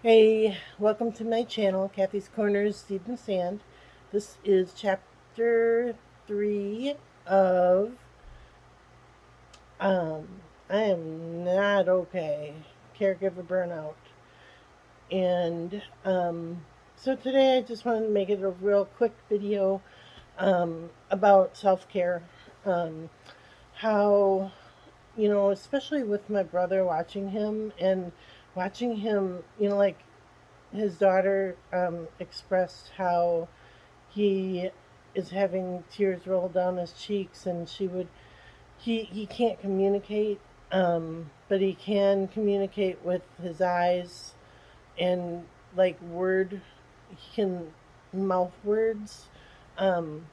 Hey, welcome to my channel, Kathy's Corners, Seed and Sand. This is chapter 3 of um, I Am Not Okay, Caregiver Burnout. And so today I just wanted to make it a real quick video about self-care. Um, how, especially with my brother, watching him, like his daughter expressed how he is having tears roll down his cheeks, and he can't communicate, but he can communicate with his eyes and like he can mouth words, um,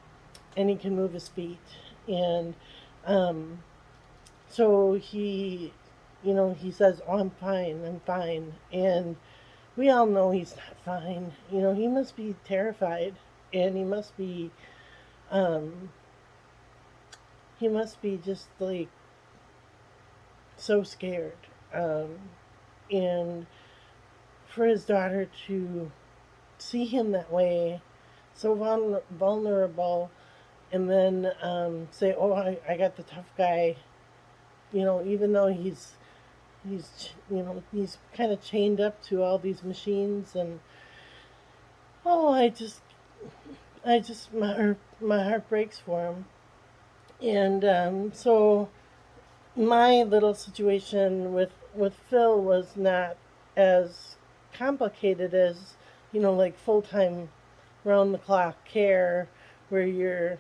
and he can move his feet, and um, so he says, "Oh, I'm fine," and we all know he's not fine. He must be terrified, and um, he must be just like so scared. Um, and for his daughter to see him that way, so vulnerable, and then say, "Oh, I got the tough guy," even though he's kind of chained up to all these machines, and oh, my heart breaks for him. And so my little situation with Phil was not as complicated as, like full time, round the clock care, where you're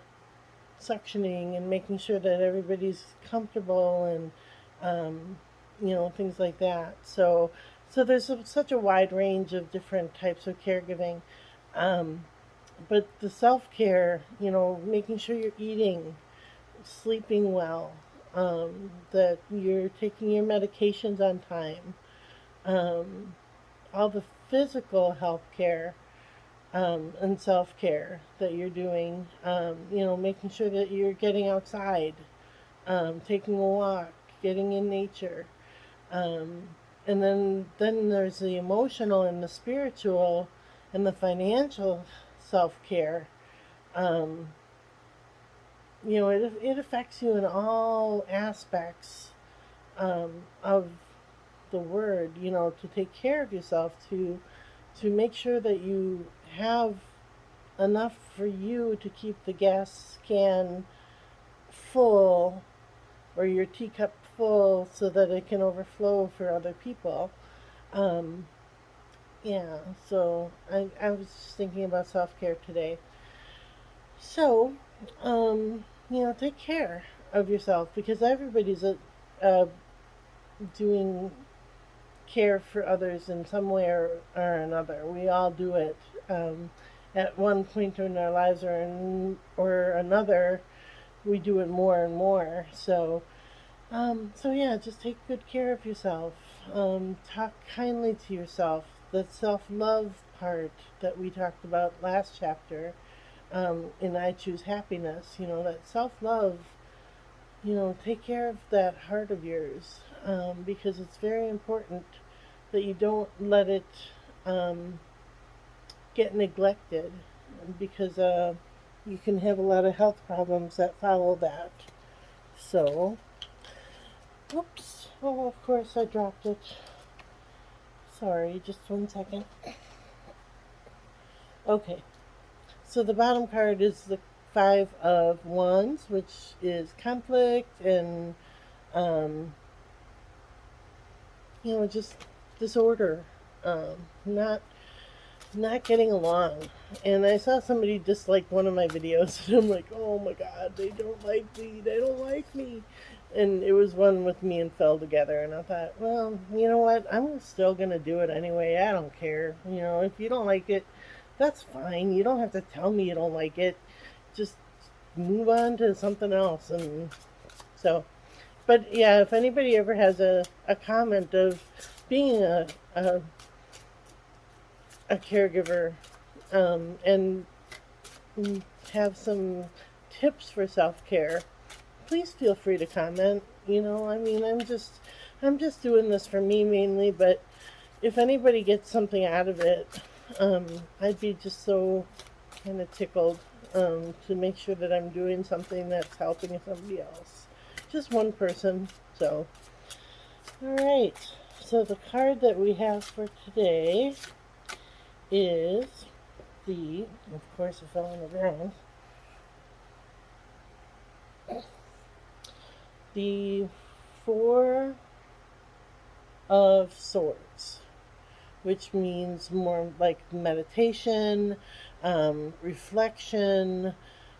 suctioning and making sure that everybody's comfortable, and things like that. So there's such a wide range of different types of caregiving. Um, but the self care, making sure you're eating, sleeping well, that you're taking your medications on time, um, all the physical health care, and self care that you're doing, making sure that you're getting outside, taking a walk, getting in nature. Um, and then there's the emotional and the spiritual and the financial self care. Um, it affects you in all aspects of the word. To take care of yourself, to make sure that you have enough for you to keep the gas can full, or your teacup full, so that it can overflow for other people. Um, yeah, so I was just thinking about self care today. So, take care of yourself, because everybody's uh, doing care for others in some way or another. We all do it at one point in our lives, or another. We do it more and more. So yeah, just take good care of yourself. Talk kindly to yourself. The self love part that we talked about last chapter, in I Choose Happiness, that self love, take care of that heart of yours, because it's very important that you don't let it um, get neglected, because you can have a lot of health problems that follow that. So, whoops. Oh, of course I dropped it. Sorry, just 1 second. Okay, so the bottom card is the Five of Wands, which is conflict and, um, just disorder, not getting along. And I saw somebody dislike one of my videos, and I'm like, oh my god, they don't like me, and it was one with me and Phil together, and I thought, well, you know what, I'm still gonna do it anyway. I don't care. If you don't like it, that's fine. You don't have to tell me you don't like it. Just move on to something else. And so, but yeah, if anybody ever has a comment of being a caregiver, and have some tips for self-care, please feel free to comment. I mean, I'm just doing this for me mainly, but if anybody gets something out of it, I'd be just so kind of tickled to make sure that I'm doing something that's helping somebody else. Just one person. So, all right. So the card that we have for today is of course, it fell on the ground. The Four of Swords, which means more like meditation, reflection,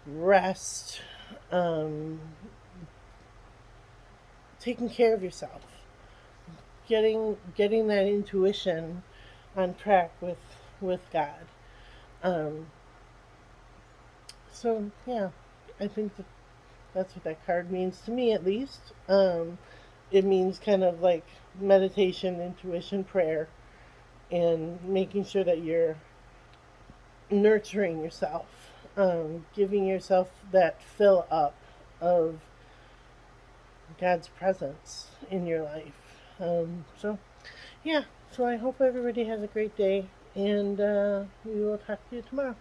rest, um, taking care of yourself, getting that intuition on track with God. Um, so yeah, I think that's what that card means to me, at least. It means kind of like meditation, intuition, prayer, and making sure that you're nurturing yourself, giving yourself that fill up of God's presence in your life. Yeah, so I hope everybody has a great day, and we will talk to you tomorrow.